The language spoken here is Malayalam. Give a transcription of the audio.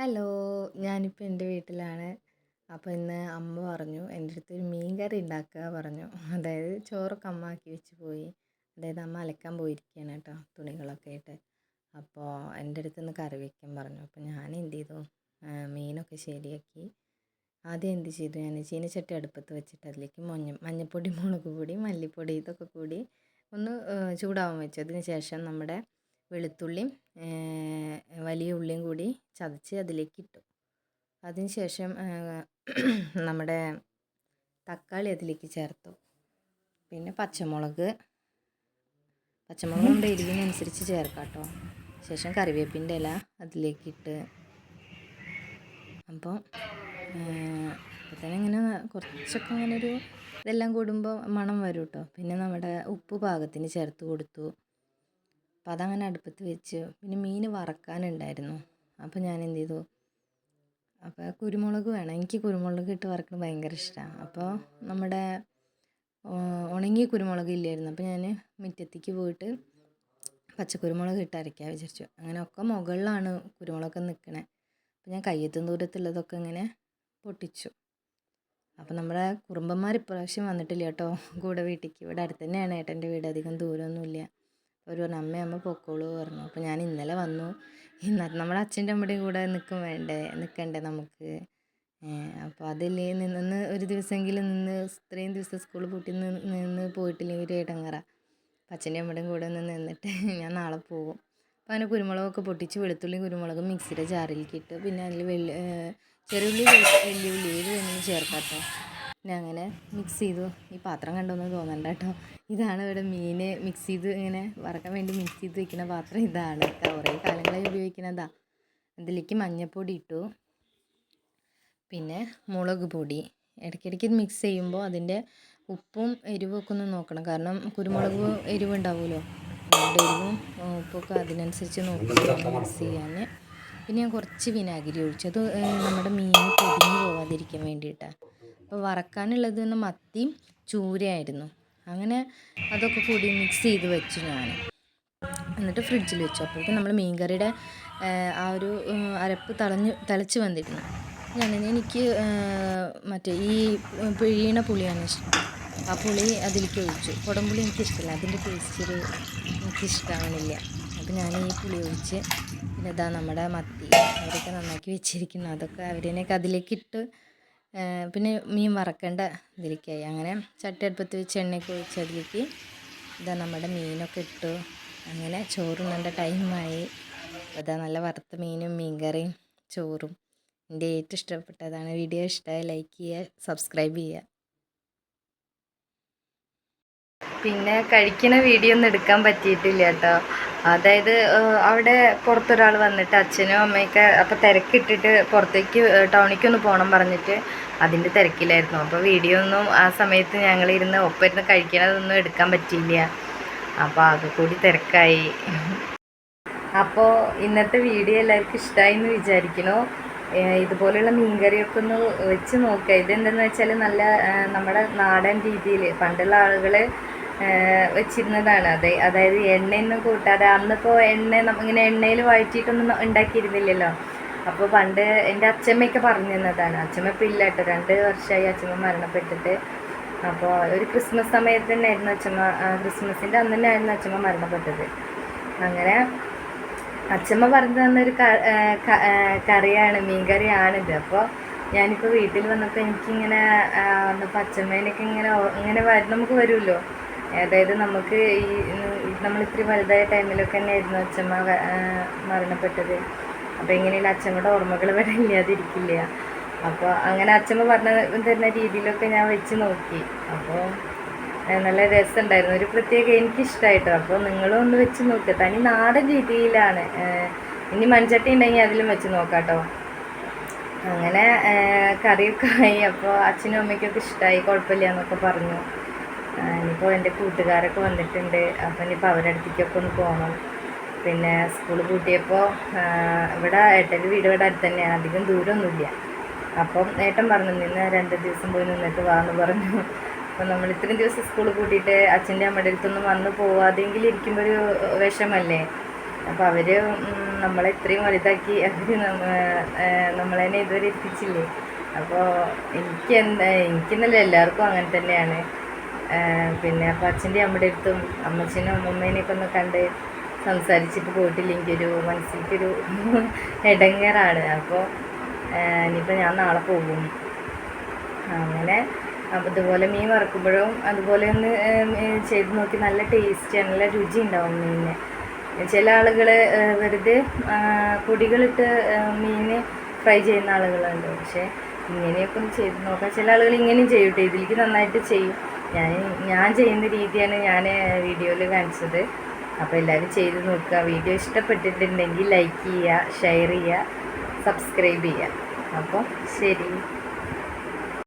ഹലോ, ഞാനിപ്പോൾ എൻ്റെ വീട്ടിലാണ്. അപ്പോൾ ഇന്ന് അമ്മ പറഞ്ഞു എൻ്റെ അടുത്ത് ഒരു മീൻ കറി ഉണ്ടാക്കുക പറഞ്ഞു. അതായത് ചോറൊക്കെ അമ്മ ആക്കി വെച്ച് പോയി. അതായത് അമ്മ അലക്കാൻ പോയിരിക്കുകയാണ് കേട്ടോ, തുണികളൊക്കെ ആയിട്ട്. അപ്പോൾ എൻ്റെ അടുത്ത് നിന്ന് കറി വയ്ക്കാൻ പറഞ്ഞു. അപ്പോൾ ഞാൻ എന്ത് ചെയ്തു, മീനൊക്കെ ശരിയാക്കി. ആദ്യം എന്ത് ചെയ്തു, ഞാൻ ചീനച്ചട്ടി അടുപ്പത്ത് വെച്ചിട്ട് അതിലേക്ക് മഞ്ഞൾപ്പൊടി, മുളക് പൊടി, മല്ലിപ്പൊടി ഇതൊക്കെ കൂടി ഒന്ന് ചൂടാവാൻ വെച്ചു. അതിന് ശേഷം നമ്മുടെ വെളുത്തുള്ളിയും വലിയ ഉള്ളിയും കൂടി ചതച്ച് അതിലേക്ക് ഇട്ടു. അതിന് ശേഷം നമ്മുടെ തക്കാളി അതിലേക്ക് ചേർത്തു. പിന്നെ പച്ചമുളക് നമ്മുടെ എരിവിനനുസരിച്ച് ചേർക്കാം കേട്ടോ. ശേഷം കറിവേപ്പിൻ്റെ ഇല അതിലേക്ക് ഇട്ട്. അപ്പോൾ തന്നെ ഇങ്ങനെ കുറച്ചൊക്കെ ഇങ്ങനെ ഒരു ഇതെല്ലാം കൂടുമ്പോൾ മണം വരും കേട്ടോ. പിന്നെ നമ്മുടെ ഉപ്പ് പാകത്തിന് ചേർത്ത് കൊടുത്തു. അപ്പം അതങ്ങനെ അടുപ്പത്ത് വെച്ച്. പിന്നെ മീൻ വറക്കാനുണ്ടായിരുന്നു. അപ്പോൾ ഞാൻ എന്ത് ചെയ്തു, അപ്പോൾ കുരുമുളക് വേണം, എനിക്ക് കുരുമുളക് ഇട്ട് വറക്കുന്നത് ഭയങ്കര ഇഷ്ടമാണ്. അപ്പോൾ നമ്മുടെ ഉണങ്ങിയ കുരുമുളക് ഇല്ലായിരുന്നു. അപ്പോൾ ഞാൻ മുറ്റത്തേക്ക് പോയിട്ട് പച്ചക്കുരുമുളക് ഇട്ട് അരയ്ക്കാൻ വിചാരിച്ചു. അങ്ങനെ ഒക്കെ മുകളിലാണ് കുരുമുളകൊക്കെ നിൽക്കണേ. അപ്പോൾ ഞാൻ കയ്യെത്തും ദൂരത്തുള്ളതൊക്കെ ഇങ്ങനെ പൊട്ടിച്ചു. അപ്പോൾ നമ്മുടെ കുറുമ്പന്മാർ ഇപ്രാവശ്യം വന്നിട്ടില്ല കേട്ടോ കൂടെ വീട്ടിലേക്ക്. ഇവിടെ അടുത്ത് തന്നെയാണ് ഏട്ടൻ്റെ വീട്, അധികം ദൂരമൊന്നുമില്ല. അവർ പറഞ്ഞു അമ്മ പൊക്കോളൂ പറഞ്ഞു. അപ്പോൾ ഞാൻ ഇന്നലെ വന്നു. ഇന്നത്തെ നമ്മുടെ അച്ഛൻ്റെ അമ്മയുടെയും കൂടെ നിൽക്കണ്ടേ നമുക്ക്. അപ്പോൾ അതിൽ നിന്ന് ഒരു ദിവസമെങ്കിലും നിന്ന്, ഇത്രയും ദിവസം സ്കൂൾ പൂട്ടി നിന്ന് പോയിട്ടില്ലെങ്കിൽ ഒരു ഇടങ്ങറ. അപ്പം അച്ഛൻ്റെ അമ്മയുടെയും കൂടെ ഒന്ന് നിന്നിട്ട് ഞാൻ നാളെ പോകും. അപ്പോൾ അങ്ങനെ കുരുമുളകൊക്കെ പൊട്ടിച്ച് വെളുത്തുള്ളിയും കുരുമുളകും മിക്സിയുടെ ജാറിലേക്ക് ഇട്ട്. പിന്നെ അതിൽ ചെറുള്ളി, വെല്ലുള്ളി ഏത് വേണമെങ്കിലും ചേർക്കാം കേട്ടോ. പിന്നെ അങ്ങനെ മിക്സ് ചെയ്തു. ഈ പാത്രം കണ്ടൊന്നും തോന്നണ്ട കേട്ടോ, ഇതാണ് ഇവിടെ മീൻ മിക്സ് ചെയ്ത് ഇങ്ങനെ വറക്കാൻ വേണ്ടി മിക്സ് ചെയ്ത് വെക്കുന്ന പാത്രം ഇതാണ്. കുറേ കാലങ്ങളായി ഉപയോഗിക്കുന്നതാ. അതിലേക്ക് മഞ്ഞൾപ്പൊടി ഇട്ടു. പിന്നെ മുളക് പൊടി ഇടയ്ക്കിടയ്ക്ക് മിക്സ് ചെയ്യുമ്പോൾ അതിൻ്റെ ഉപ്പും എരിവും ഒക്കെ ഒന്ന് നോക്കണം. കാരണം കുരുമുളക് എരിവുണ്ടാവുമല്ലോ, അതുകൊണ്ട് എരിവും ഉപ്പൊക്കെ അതിനനുസരിച്ച് നോക്കിയിട്ട് മിക്സ് ചെയ്യാൻ. പിന്നെ ഞാൻ കുറച്ച് വിനാഗിരി ഒഴിച്ചു. അത് നമ്മുടെ മീൻ പൊടിഞ്ഞു പോവാതിരിക്കാൻ വേണ്ടിയിട്ടാണ്. അപ്പോൾ വറക്കാനുള്ളത് മത്തിയും ചൂരയായിരുന്നു. അങ്ങനെ അതൊക്കെ കൂടി മിക്സ് ചെയ്ത് വെച്ചു ഞാൻ. എന്നിട്ട് ഫ്രിഡ്ജിൽ വെച്ചു. അപ്പോഴേക്കും നമ്മൾ മീൻ കറിയുടെ ആ ഒരു അരപ്പ് തിളച്ച് വന്നിരുന്നു. എനിക്ക് മറ്റേ ഈ പിഴിയണ പുളിയാണ് ഇഷ്ടം. ആ പുളി അതിലേക്ക് ഒഴിച്ചു. കുടംപുളി എനിക്കിഷ്ടമല്ല, അതിൻ്റെ ടേസ്റ്റ് എനിക്കിഷ്ടമാവുന്നില്ല. അപ്പോൾ ഞാൻ ഈ പുളി ഒഴിച്ച്. പിന്നെ ഇതാ നമ്മുടെ മത്തി അവരൊക്കെ നന്നാക്കി വെച്ചിരിക്കുന്നു. അതൊക്കെ അവരേനൊക്കെ അതിലേക്ക് ഇട്ട്. പിന്നെ മീൻ വറക്കേണ്ട ഇതിലേക്കായി. അങ്ങനെ ചട്ടി അടുപ്പത്ത് വെച്ച് എണ്ണയൊക്കെ ഒഴിച്ച് അതിലേക്ക് ഇതാ നമ്മുടെ മീനൊക്കെ ഇട്ടു. അങ്ങനെ ചോറുണ്ണേണ്ട ടൈമായി. അതാ നല്ല വറുത്ത മീനും മീൻ കറിയും ചോറും എൻ്റെ ഏറ്റവും ഇഷ്ടപ്പെട്ടതാണ്. വീഡിയോ ഇഷ്ടമായി ലൈക്ക് ചെയ്യുക, സബ്സ്ക്രൈബ് ചെയ്യുക. പിന്നെ കഴിക്കുന്ന വീഡിയോ ഒന്നും എടുക്കാൻ പറ്റിയിട്ടില്ല കേട്ടോ. അതായത് അവിടെ പുറത്തൊരാൾ വന്നിട്ട് അച്ഛനും അമ്മയൊക്കെ അപ്പോൾ തിരക്കിട്ടിട്ട് പുറത്തേക്ക് ടൗണിക്കൊന്ന് പോകണം പറഞ്ഞിട്ട് അതിൻ്റെ തിരക്കിലായിരുന്നു. അപ്പോൾ വീഡിയോ ഒന്നും ആ സമയത്ത് ഞങ്ങളിരുന്ന് ഒപ്പമിരുന്ന് കഴിക്കണതൊന്നും എടുക്കാൻ പറ്റിയില്ല. അപ്പോൾ ആകെ കൂടി തിരക്കായി. അപ്പോൾ ഇന്നത്തെ വീഡിയോ എല്ലാവർക്കും ഇഷ്ടമായി എന്ന് വിചാരിക്കുന്നു. ഇതുപോലെയുള്ള മീൻകറിയൊക്കെ ഒന്ന് വെച്ച് നോക്കുക. ഇതെന്തെന്ന് വെച്ചാൽ നല്ല നമ്മുടെ നാടൻ രീതിയിൽ പണ്ടുള്ള ആളുകൾ വെച്ചിരുന്നതാണ്. അതായത് എണ്ണയൊന്നും കൂട്ടാതെ. അന്നിപ്പോൾ ഇങ്ങനെ എണ്ണയിൽ വഴറ്റിയിട്ടൊന്നും ഉണ്ടാക്കിയിരുന്നില്ലല്ലോ. അപ്പോൾ പണ്ട് എൻ്റെ അച്ഛമ്മയൊക്കെ പറഞ്ഞു തന്നതാണ്. അച്ഛമ്മ ഇപ്പോൾ ഇല്ല കേട്ടോ, 2 വർഷമായി അച്ഛമ്മ മരണപ്പെട്ടിട്ട്. അപ്പോൾ ഒരു ക്രിസ്മസ് സമയത്ത് തന്നെ ആയിരുന്നു അച്ഛമ്മ, ക്രിസ്മസിൻ്റെ അന്ന് തന്നെ ആയിരുന്നു അച്ഛമ്മ മരണപ്പെട്ടത്. അങ്ങനെ അച്ഛമ്മ പറഞ്ഞു തന്നൊരു കറിയാണ്, മീൻ കറിയാണിത്. അപ്പോൾ ഞാനിപ്പോൾ വീട്ടിൽ വന്നപ്പോൾ എനിക്കിങ്ങനെ വന്നപ്പോൾ അച്ഛമ്മേനൊക്കെ ഇങ്ങനെ നമുക്ക് വരുമല്ലോ. അതായത് നമുക്ക് നമ്മളിത്തിരി വലുതായ ടൈമിലൊക്കെ തന്നെ ആയിരുന്നു അച്ഛമ്മ മരണപ്പെട്ടത്. അപ്പോൾ ഇങ്ങനെയുള്ള അച്ഛമ്മയുടെ ഓർമ്മകൾ വരെ ഇല്ലാതിരിക്കില്ല. അപ്പോൾ അങ്ങനെ അച്ഛമ്മ തരുന്ന രീതിയിലൊക്കെ ഞാൻ വെച്ച് നോക്കി. അപ്പോൾ നല്ല രസമുണ്ടായിരുന്നു. ഒരു പ്രത്യേക എനിക്കിഷ്ടമായിട്ടോ. അപ്പോൾ നിങ്ങളും ഒന്ന് വെച്ച് നോക്കുക. തനി നാടൻ രീതിയിലാണ്. ഇനി മൺചട്ടി ഉണ്ടെങ്കിൽ അതിലും വെച്ച് നോക്കാം കേട്ടോ. അങ്ങനെ കറിയൊക്കെ ആയി. അപ്പോൾ അച്ഛനും അമ്മയ്ക്കൊക്കെ ഇഷ്ടമായി, കുഴപ്പമില്ല എന്നൊക്കെ പറഞ്ഞു. ഇനിയിപ്പോൾ എൻ്റെ കൂട്ടുകാരൊക്കെ വന്നിട്ടുണ്ട്. അപ്പോൾ ഇനിയിപ്പോൾ അവരുടെ അടുത്തേക്കൊക്കെ ഒന്ന് പോകണം. പിന്നെ സ്കൂൾ പൂട്ടിയപ്പോൾ ഇവിടെ ഏട്ടൻ്റെ വീട് ഇവിടെ അടുത്ത് തന്നെയാണ്, അധികം ദൂരമൊന്നുമില്ല. അപ്പം ഏട്ടൻ പറഞ്ഞു നിന്ന് 2 ദിവസം പോയി നിന്നിട്ട് വാന്ന് പറഞ്ഞു. അപ്പോൾ നമ്മൾ ഇത്രയും ദിവസം സ്കൂൾ കൂട്ടിയിട്ട് അച്ഛൻ്റെ അമ്മയുടെ അടുത്തൊന്നും വന്ന് പോവാതെങ്കിൽ ഇരിക്കുമ്പോൾ ഒരു വിഷമല്ലേ. അപ്പോൾ അവർ നമ്മളെ ഇത്രയും വലുതാക്കി അവർ നമ്മളതിനെ ഇതുവരെ എത്തിച്ചില്ലേ. അപ്പോൾ എനിക്കെന്നല്ല എല്ലാവർക്കും അങ്ങനെ തന്നെയാണ്. പിന്നെ അപ്പോൾ അച്ഛൻ്റെയും അമ്മയുടെ അടുത്തും അമ്മച്ചനും അമ്മമ്മേനെയൊക്കെ ഒന്ന് കണ്ട് സംസാരിച്ചിട്ട് പോയിട്ടില്ല. എനിക്കൊരു മനസ്സിലേക്കൊരു ഇടങ്ങേറാണ്. അപ്പോൾ ഇനിയിപ്പോൾ ഞാൻ നാളെ പോകും. അങ്ങനെ അതുപോലെ മീൻ വറുക്കുമ്പോഴും അതുപോലെ ഒന്ന് ചെയ്ത് നോക്കി. നല്ല ടേസ്റ്റ്, നല്ല രുചി ഉണ്ടാവും മീനിന്. ചില ആളുകൾ വെറുതെ പൊടികളിട്ട് മീൻ ഫ്രൈ ചെയ്യുന്ന ആളുകളുണ്ട്. പക്ഷേ ഇങ്ങനെയൊക്കെ ഒന്ന് ചെയ്ത് നോക്കാം. ചില ആളുകൾ ഇങ്ങനെയും ചെയ്യട്ടെ, ഇതിലേക്ക് നന്നായിട്ട് ചെയ്യും. ഞാൻ ചെയ്യുന്ന രീതിയാണ് ഞാൻ വീഡിയോയിൽ കാണിച്ചത്. അപ്പോൾ എല്ലാവരും ചെയ്ത് നോക്കുക. വീഡിയോ ഇഷ്ടപ്പെട്ടിട്ടുണ്ടെങ്കിൽ ലൈക്ക് ചെയ്യുക, ഷെയർ ചെയ്യുക, സബ്സ്ക്രൈബ് ചെയ്യുക. അപ്പോൾ ശരി.